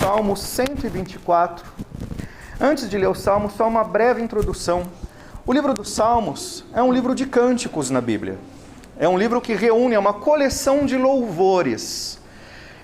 Salmo 124. Antes de ler o Salmo, só uma breve introdução. O livro dos Salmos é um livro de cânticos na Bíblia. É um livro que reúne uma coleção de louvores.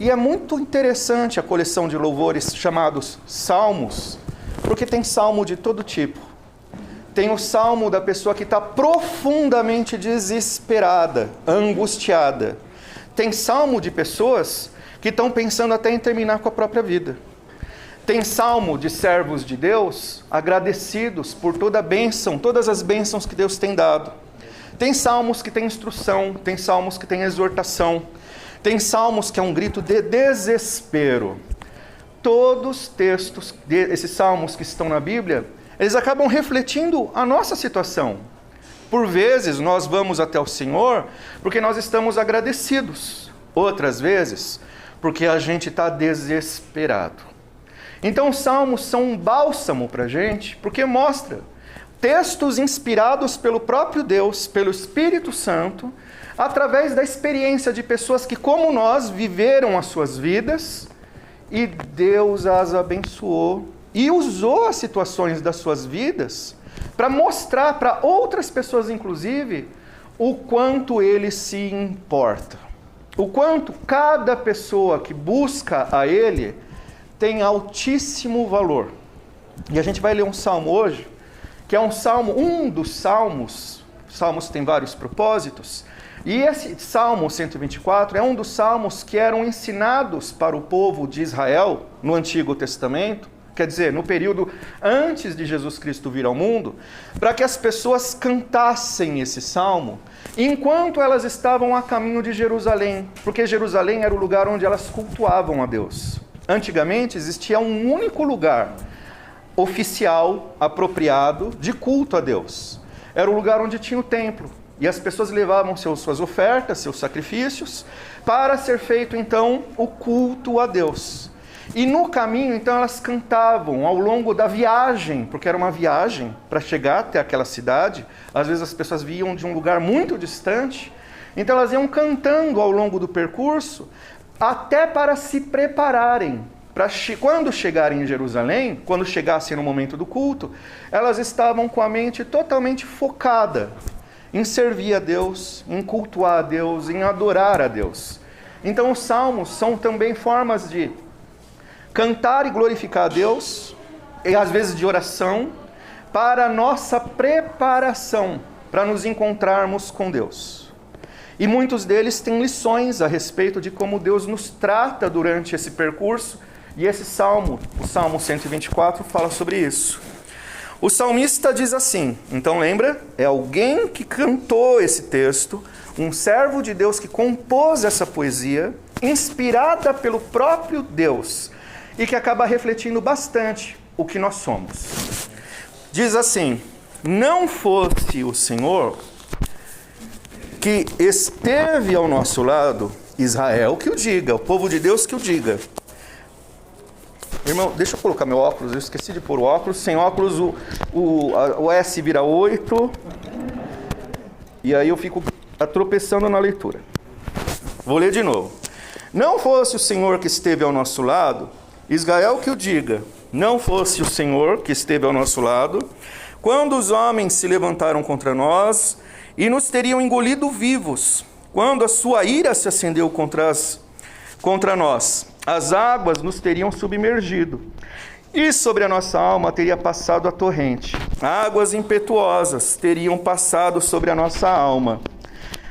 E é muito interessante a coleção de louvores chamados Salmos, porque tem salmo de todo tipo. Tem o salmo da pessoa que está profundamente desesperada, angustiada. Tem salmo de pessoas que estão pensando até em terminar com a própria vida. Tem salmo de servos de Deus agradecidos por toda a bênção, todas as bênçãos que Deus tem dado. Tem salmos que tem instrução, tem salmos que tem exortação, tem salmos que é um grito de desespero. Todos os textos desses salmos que estão na Bíblia, eles acabam refletindo a nossa situação. Por vezes nós vamos até o Senhor porque nós estamos agradecidos. Outras vezes porque a gente está desesperado. Então os salmos são um bálsamo para a gente, porque mostra textos inspirados pelo próprio Deus, pelo Espírito Santo, através da experiência de pessoas que, como nós, viveram as suas vidas e Deus as abençoou e usou as situações das suas vidas para mostrar para outras pessoas, inclusive, o quanto Ele se importa. O quanto cada pessoa que busca a Ele tem altíssimo valor. E a gente vai ler um salmo hoje, que é um dos salmos. Salmos têm vários propósitos. E esse Salmo 124 é um dos salmos que eram ensinados para o povo de Israel no Antigo Testamento, quer dizer, no período antes de Jesus Cristo vir ao mundo, para que as pessoas cantassem esse salmo enquanto elas estavam a caminho de Jerusalém, porque Jerusalém era o lugar onde elas cultuavam a Deus. Antigamente existia um único lugar oficial, apropriado, de culto a Deus. Era o lugar onde tinha o templo. E as pessoas levavam suas ofertas, seus sacrifícios, para ser feito então o culto a Deus. E no caminho, então, elas cantavam ao longo da viagem, porque era uma viagem para chegar até aquela cidade. Às vezes as pessoas vinham de um lugar muito distante, então elas iam cantando ao longo do percurso, até para se prepararem. Para quando chegarem em Jerusalém, quando chegassem no momento do culto, elas estavam com a mente totalmente focada em servir a Deus, em cultuar a Deus, em adorar a Deus. Então os salmos são também formas de cantar e glorificar a Deus, e às vezes de oração, para a nossa preparação, para nos encontrarmos com Deus. E muitos deles têm lições a respeito de como Deus nos trata durante esse percurso, e esse salmo, o Salmo 124, fala sobre isso. O salmista diz assim, então lembra, é alguém que cantou esse texto, um servo de Deus que compôs essa poesia, inspirada pelo próprio Deus, e que acaba refletindo bastante o que nós somos. Diz assim, não fosse o Senhor que esteve ao nosso lado, Israel que o diga, o povo de Deus que o diga. Irmão, deixa eu colocar meu óculos, eu esqueci de pôr o óculos. Sem óculos o S vira 8. E aí eu fico tropeçando na leitura. Vou ler de novo. Não fosse o Senhor que esteve ao nosso lado, Israel que o diga. Não fosse o Senhor que esteve ao nosso lado, quando os homens se levantaram contra nós e nos teriam engolido vivos, quando a sua ira se acendeu contra nós. As águas nos teriam submergido, e sobre a nossa alma teria passado a torrente. Águas impetuosas teriam passado sobre a nossa alma.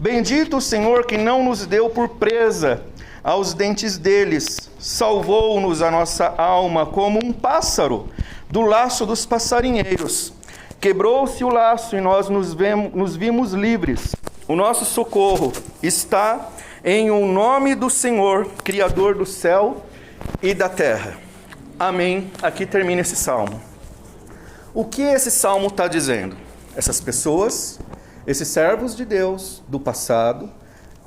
Bendito o Senhor que não nos deu por presa aos dentes deles, salvou-nos a nossa alma como um pássaro do laço dos passarinheiros. Quebrou-se o laço e nós nos vimos livres. O nosso socorro está em o nome do Senhor, Criador do céu e da terra. Amém. Aqui termina esse salmo. O que esse salmo está dizendo? Essas pessoas, esses servos de Deus do passado,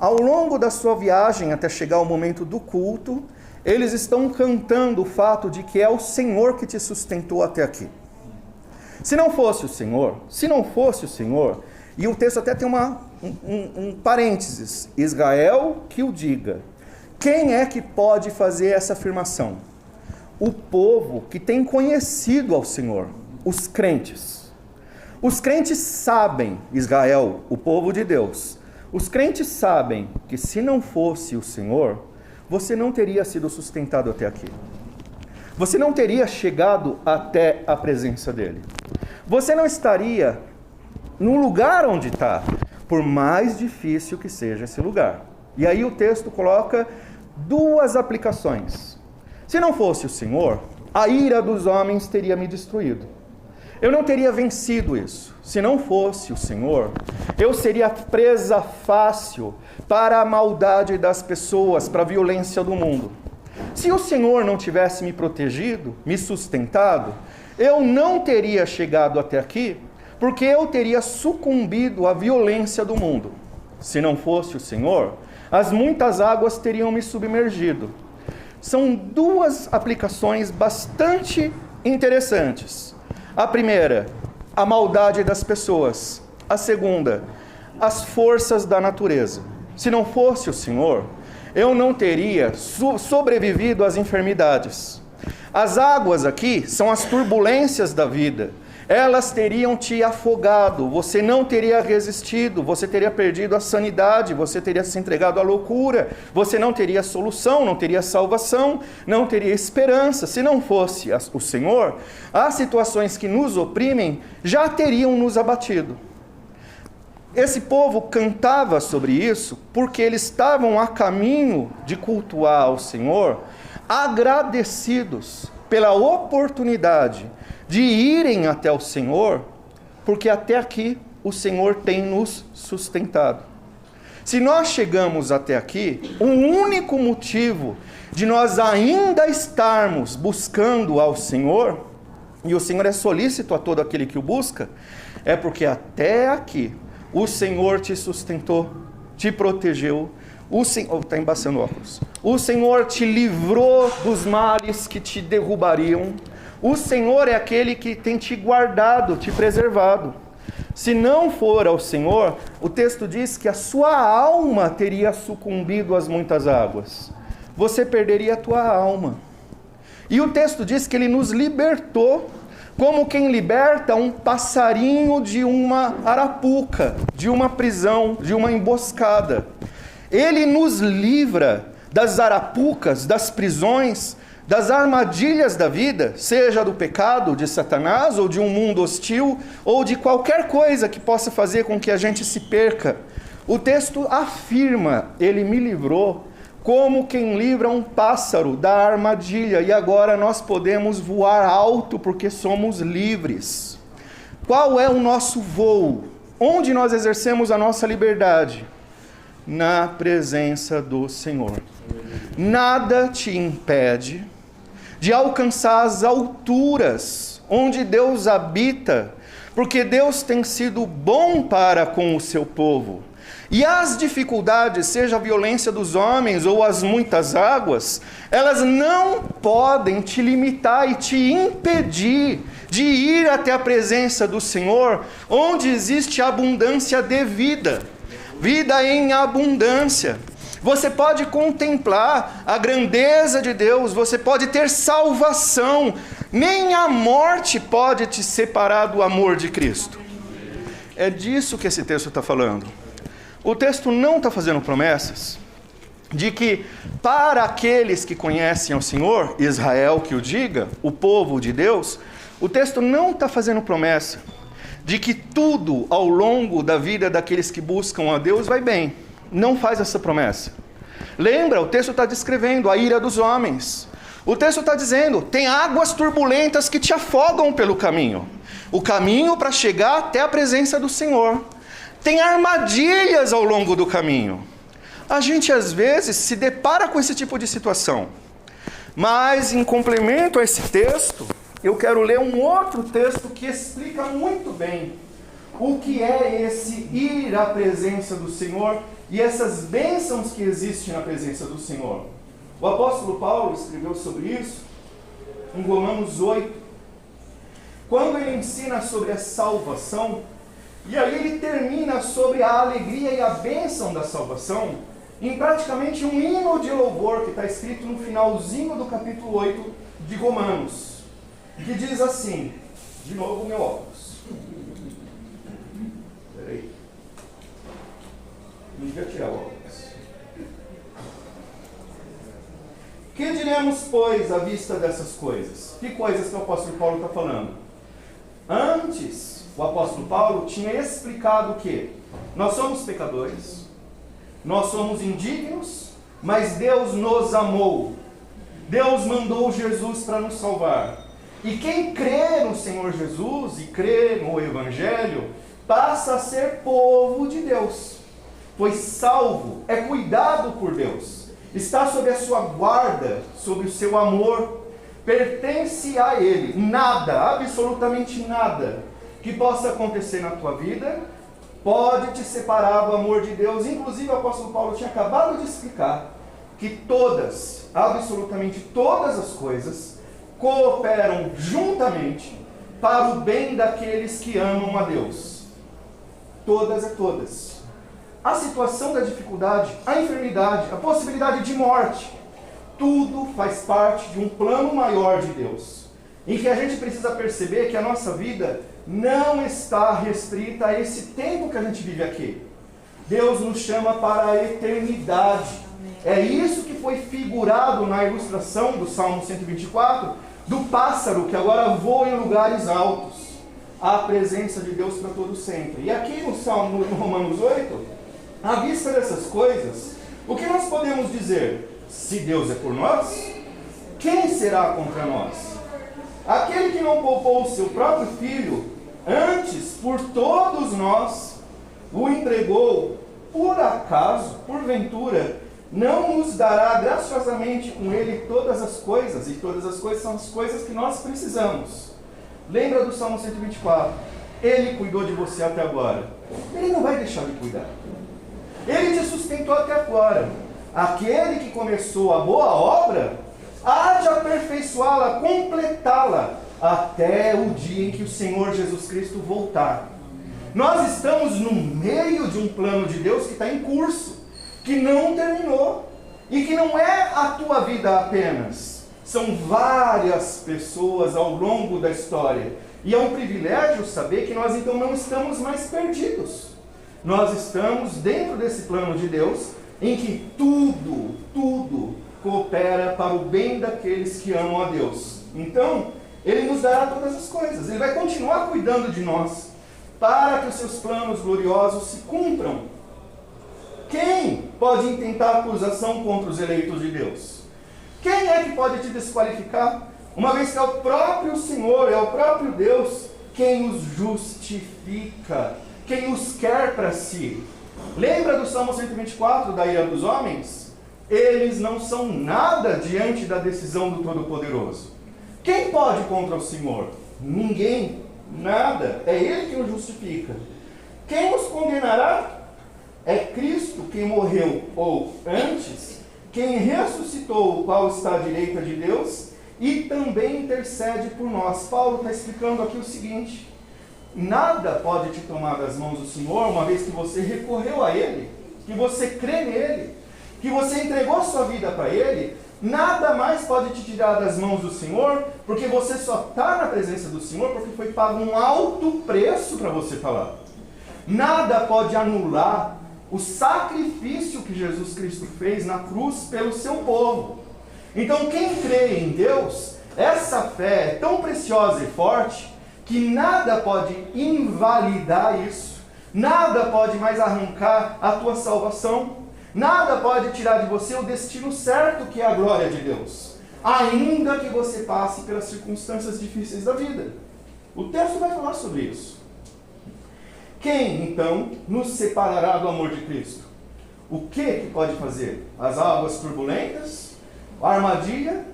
ao longo da sua viagem até chegar ao momento do culto, eles estão cantando o fato de que é o Senhor que te sustentou até aqui. Se não fosse o Senhor, e o texto até tem um parênteses, Israel que o diga. Quem é que pode fazer essa afirmação? o povo que tem conhecido ao Senhor, os crentes. Os crentes sabem, Israel, o povo de Deus, os crentes sabem que se não fosse o Senhor, você não teria sido sustentado até aqui. Você não teria chegado até a presença dele. Você não estaria no lugar onde está, por mais difícil que seja esse lugar. E aí o texto coloca duas aplicações. Se não fosse o Senhor, a ira dos homens teria me destruído. Eu não teria vencido isso. Se não fosse o Senhor, eu seria presa fácil para a maldade das pessoas, para a violência do mundo. Se o Senhor não tivesse me protegido, me sustentado, eu não teria chegado até aqui, porque eu teria sucumbido à violência do mundo. Se não fosse o Senhor, as muitas águas teriam me submergido. São duas aplicações bastante interessantes. A primeira, a maldade das pessoas. A segunda, as forças da natureza. Se não fosse o Senhor, eu não teria sobrevivido às enfermidades. As águas aqui são as turbulências da vida. Elas teriam te afogado, você não teria resistido, você teria perdido a sanidade, você teria se entregado à loucura, você não teria solução, não teria salvação, não teria esperança. Se não fosse o Senhor, as situações que nos oprimem já teriam nos abatido. Esse povo cantava sobre isso porque eles estavam a caminho de cultuar ao Senhor, agradecidos pela oportunidade de irem até o Senhor, porque até aqui o Senhor tem nos sustentado. Se nós chegamos até aqui, o único motivo de nós ainda estarmos buscando ao Senhor, e o Senhor é solícito a todo aquele que o busca, é porque até aqui o Senhor te sustentou, te protegeu, está embaçando o óculos. O Senhor te livrou dos males que te derrubariam. O Senhor é aquele que tem te guardado, te preservado. Se não for ao Senhor, o texto diz que a sua alma teria sucumbido às muitas águas. Você perderia a tua alma. E o texto diz que Ele nos libertou, como quem liberta um passarinho de uma arapuca, de uma prisão, de uma emboscada. Ele nos livra das arapucas, das prisões, das armadilhas da vida, seja do pecado, de Satanás, ou de um mundo hostil, ou de qualquer coisa que possa fazer com que a gente se perca. O texto afirma, Ele me livrou como quem livra um pássaro da armadilha, e agora nós podemos voar alto porque somos livres. Qual é o nosso voo? Onde nós exercemos a nossa liberdade? Na presença do Senhor. Nada te impede de alcançar as alturas onde Deus habita, porque Deus tem sido bom para com o seu povo. E as dificuldades, seja a violência dos homens ou as muitas águas, elas não podem te limitar e te impedir de ir até a presença do Senhor, onde existe abundância de vida, vida em abundância. Você pode contemplar a grandeza de Deus, você pode ter salvação, nem a morte pode te separar do amor de Cristo. É disso que esse texto está falando. O texto não está fazendo promessas de que para aqueles que conhecem ao Senhor, Israel que o diga, o povo de Deus, o texto não está fazendo promessa de que tudo ao longo da vida daqueles que buscam a Deus vai bem. Não faz essa promessa. Lembra, o texto está descrevendo a ira dos homens. O texto está dizendo, tem águas turbulentas que te afogam pelo caminho. O caminho para chegar até a presença do Senhor. Tem armadilhas ao longo do caminho. A gente às vezes se depara com esse tipo de situação. Mas em complemento a esse texto, eu quero ler um outro texto que explica muito bem o que é esse ir à presença do Senhor e essas bênçãos que existem na presença do Senhor. O apóstolo Paulo escreveu sobre isso em Romanos 8, quando ele ensina sobre a salvação. E aí ele termina sobre a alegria e a bênção da salvação. em praticamente um hino de louvor que está escrito no finalzinho do capítulo 8 de Romanos, que diz assim, de novo meu óculos. Peraí. Não devia tirar o óculos. Que diremos, pois, à vista dessas coisas? Que coisas que o apóstolo Paulo está falando? Antes, o apóstolo Paulo tinha explicado que nós somos pecadores, nós somos indignos, mas Deus nos amou. Deus mandou Jesus para nos salvar. E quem crê no Senhor Jesus e crê no Evangelho, passa a ser povo de Deus. Foi salvo, é cuidado por Deus. Está sob a sua guarda, sob o seu amor, pertence a Ele. Nada, absolutamente nada, que possa acontecer na tua vida, pode te separar do amor de Deus. Inclusive o apóstolo Paulo tinha acabado de explicar que todas, absolutamente todas as coisas, cooperam juntamente para o bem daqueles que amam a Deus. Todas é todas. A situação da dificuldade, a enfermidade, a possibilidade de morte, tudo faz parte de um plano maior de Deus, em que a gente precisa perceber que a nossa vida não está restrita a esse tempo que a gente vive aqui. Deus nos chama para a eternidade. É isso que foi figurado na ilustração do Salmo 124, do pássaro que agora voa em lugares altos. A presença de Deus para todo sempre. E aqui no Salmo, no Romanos 8, à vista dessas coisas, o que nós podemos dizer? Se Deus é por nós, quem será contra nós? Aquele que não poupou o seu próprio filho, antes por todos nós o entregou, por acaso, porventura, não nos dará graciosamente com ele todas as coisas? E todas as coisas são as coisas que nós precisamos. Lembra do Salmo 124? Ele cuidou de você até agora. Ele não vai deixar de cuidar. Ele te sustentou até agora. Aquele que começou a boa obra, há de aperfeiçoá-la, completá-la, até o dia em que o Senhor Jesus Cristo voltar. Nós estamos no meio de um plano de Deus que está em curso, que não terminou, e que não é a tua vida apenas. São várias pessoas ao longo da história. E é um privilégio saber que nós então não estamos mais perdidos. Nós estamos dentro desse plano de Deus, em que tudo coopera para o bem daqueles que amam a Deus. Então, Ele nos dará todas as coisas. Ele vai continuar cuidando de nós, para que os seus planos gloriosos se cumpram. Quem pode intentar acusação contra os eleitos de Deus? Quem é que pode te desqualificar? Uma vez que é o próprio Senhor, é o próprio Deus quem os justifica, quem os quer para si. Lembra do Salmo 124, da ira dos homens? Eles não são nada diante da decisão do Todo-Poderoso. Quem pode contra o Senhor? Ninguém, nada. É Ele que os justifica. Quem os condenará? É Cristo quem morreu, ou antes, quem ressuscitou, o qual está à direita de Deus, e também intercede por nós. Paulo está explicando aqui o seguinte: nada pode te tomar das mãos do Senhor, uma vez que você recorreu a Ele, que você crê nele, que você entregou sua vida para Ele. Nada mais pode te tirar das mãos do Senhor, porque você só está na presença do Senhor porque foi pago um alto preço para você estar lá. Nada pode anular o sacrifício que Jesus Cristo fez na cruz pelo seu povo. Então quem crê em Deus, essa fé é tão preciosa e forte, que nada pode invalidar isso, nada pode mais arrancar a tua salvação, nada pode tirar de você o destino certo que é a glória de Deus, ainda que você passe pelas circunstâncias difíceis da vida. O texto vai falar sobre isso. Quem, então, nos separará do amor de Cristo? O que pode fazer? As águas turbulentas? A armadilha?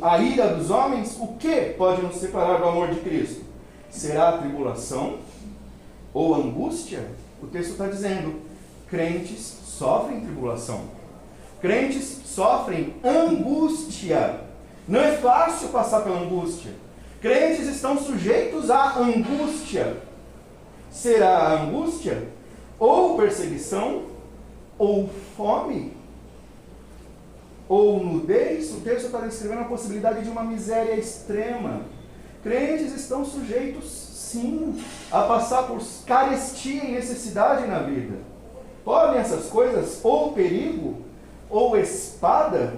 A ira dos homens? O que pode nos separar do amor de Cristo? Será a tribulação? Ou angústia? O texto está dizendo, crentes sofrem tribulação. Crentes sofrem angústia. Não é fácil passar pela angústia. Crentes estão sujeitos à angústia. Será a angústia, ou perseguição, ou fome, ou nudez. O texto está descrevendo a possibilidade de uma miséria extrema. Crentes estão sujeitos, sim, a passar por carestia e necessidade na vida. Podem essas coisas, ou perigo, ou espada,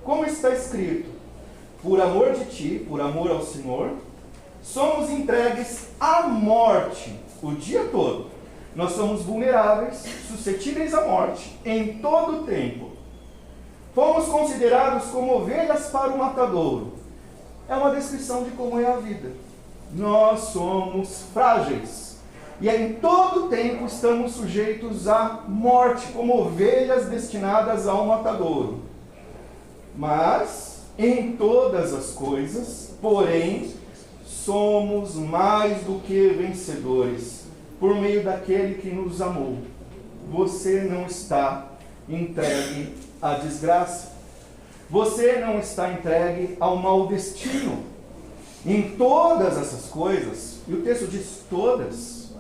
como está escrito: por amor de ti, por amor ao Senhor, somos entregues à morte o dia todo. Nós somos vulneráveis, suscetíveis à morte em todo o tempo. Fomos considerados como ovelhas para o matadouro. É uma descrição de como é a vida. Nós somos frágeis. E em todo o tempo estamos sujeitos à morte, como ovelhas destinadas ao matadouro. Mas, em todas as coisas, porém, somos mais do que vencedores, por meio daquele que nos amou. Você não está entregue à desgraça. Você não está entregue ao mau destino. Em todas essas coisas, e o texto diz todas,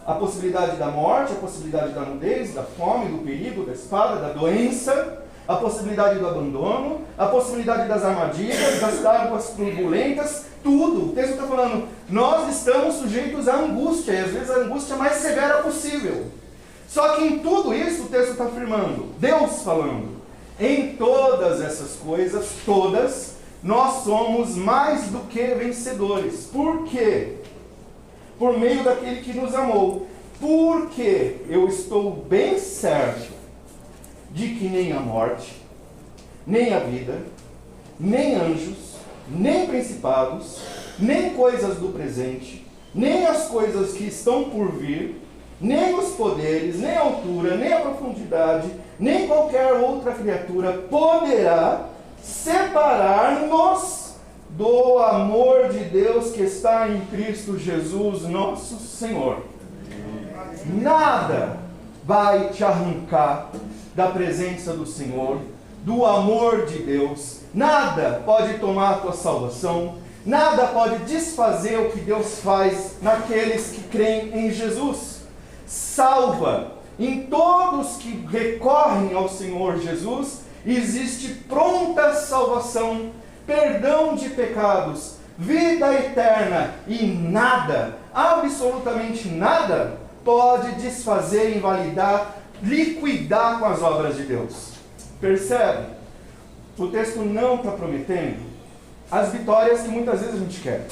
a possibilidade da morte, a possibilidade da nudez, da fome, do perigo, da espada, da doença, a possibilidade do abandono, a possibilidade das armadilhas, das águas turbulentas, tudo. O texto está falando, nós estamos sujeitos à angústia, e às vezes a angústia mais severa possível. Só que em tudo isso o texto está afirmando, Deus falando, em todas essas coisas, todas, nós somos mais do que vencedores. Por quê? Por meio daquele que nos amou. Porque eu estou bem certo de que nem a morte, nem a vida, nem anjos, nem principados, nem coisas do presente, nem as coisas que estão por vir, nem os poderes, nem a altura, nem a profundidade, nem qualquer outra criatura poderá separar-nos do amor de Deus que está em Cristo Jesus, nosso Senhor. Nada vai te arrancar da presença do Senhor, do amor de Deus. Nada pode tomar a tua salvação. Nada pode desfazer o que Deus faz naqueles que creem em Jesus. Salva. Em todos que recorrem ao Senhor Jesus, existe pronta salvação, perdão de pecados, vida eterna, e nada, absolutamente nada, pode desfazer, invalidar, liquidar com as obras de Deus. Percebe? O texto não está prometendo as vitórias que muitas vezes a gente quer,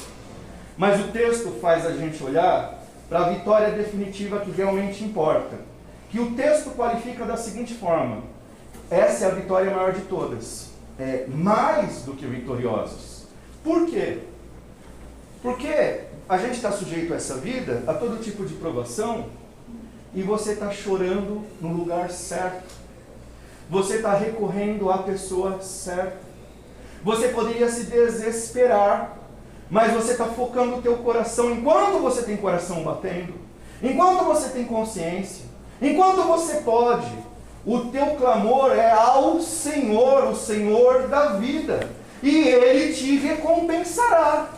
mas o texto faz a gente olhar para a vitória definitiva que realmente importa, que o texto qualifica da seguinte forma: essa é a vitória maior de todas, mais do que vitoriosos. Por quê? Porque a gente está sujeito a essa vida, a todo tipo de provação, e você está chorando no lugar certo. Você está recorrendo à pessoa certa. Você poderia se desesperar, mas você está focando o teu coração, enquanto você tem coração batendo, enquanto você tem consciência, enquanto você pode, o teu clamor é ao Senhor, o Senhor da vida, e Ele te recompensará.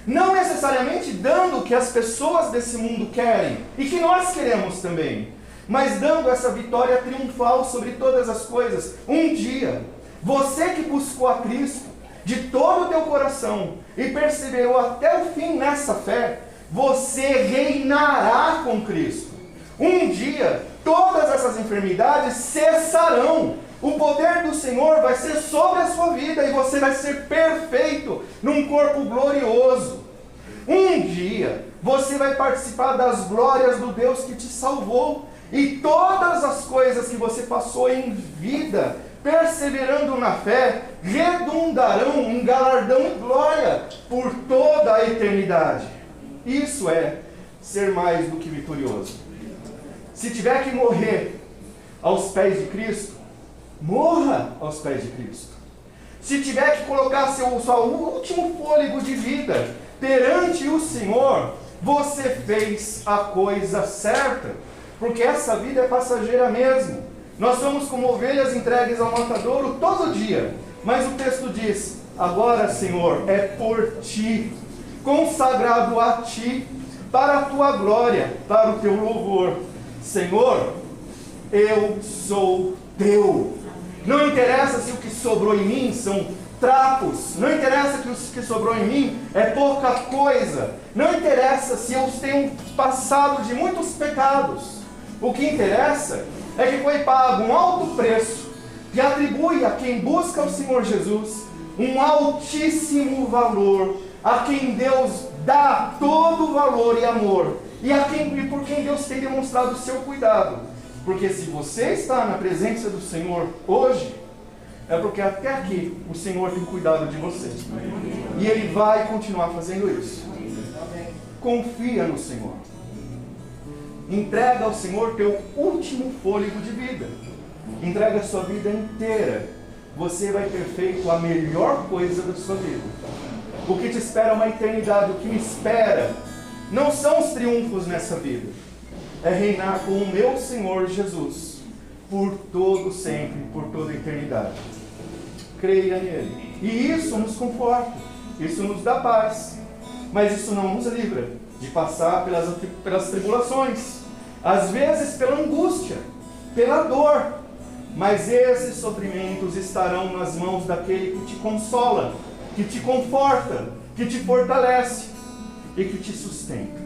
Não necessariamente dando o que as pessoas desse mundo querem, e que nós queremos também, mas dando essa vitória triunfal sobre todas as coisas. Um dia, você que buscou a Cristo de todo o teu coração e perseverou até o fim nessa fé, você reinará com Cristo. Um dia, todas essas enfermidades cessarão. O poder do Senhor vai ser sobre a sua vida e você vai ser perfeito num corpo glorioso. Um dia, você vai participar das glórias do Deus que te salvou. E todas as coisas que você passou em vida, perseverando na fé, redundarão em galardão e glória por toda a eternidade. Isso é ser mais do que vitorioso. Se tiver que morrer aos pés de Cristo, morra aos pés de Cristo. Se tiver que colocar seu último fôlego de vida perante o Senhor, você fez a coisa certa, porque essa vida é passageira mesmo. Nós somos como ovelhas entregues ao matadouro todo dia, mas o texto diz: agora, Senhor, é por ti, consagrado a ti, para a tua glória, para o teu louvor. Senhor, eu sou teu. Não interessa se o que sobrou em mim são trapos, não interessa que o que sobrou em mim é pouca coisa, não interessa se eu tenho passado de muitos pecados. O que interessa é que foi pago um alto preço que atribui a quem busca o Senhor Jesus um altíssimo valor, a quem Deus dá todo o valor e amor, e por quem Deus tem demonstrado o seu cuidado. Porque se você está na presença do Senhor hoje, é porque até aqui o Senhor tem cuidado de você. E Ele vai continuar fazendo isso. Confia no Senhor. Entrega ao Senhor teu último fôlego de vida. Entrega a sua vida inteira. Você vai ter feito a melhor coisa da sua vida. O que te espera é uma eternidade. O que me espera não são os triunfos nessa vida. É reinar com o meu Senhor Jesus por todo sempre, por toda a eternidade. Creia nele. E isso nos conforta, isso nos dá paz. Mas isso não nos livra de passar pelas tribulações, às vezes pela angústia, pela dor. Mas esses sofrimentos estarão nas mãos daquele que te consola, que te conforta, que te fortalece e que te sustenta.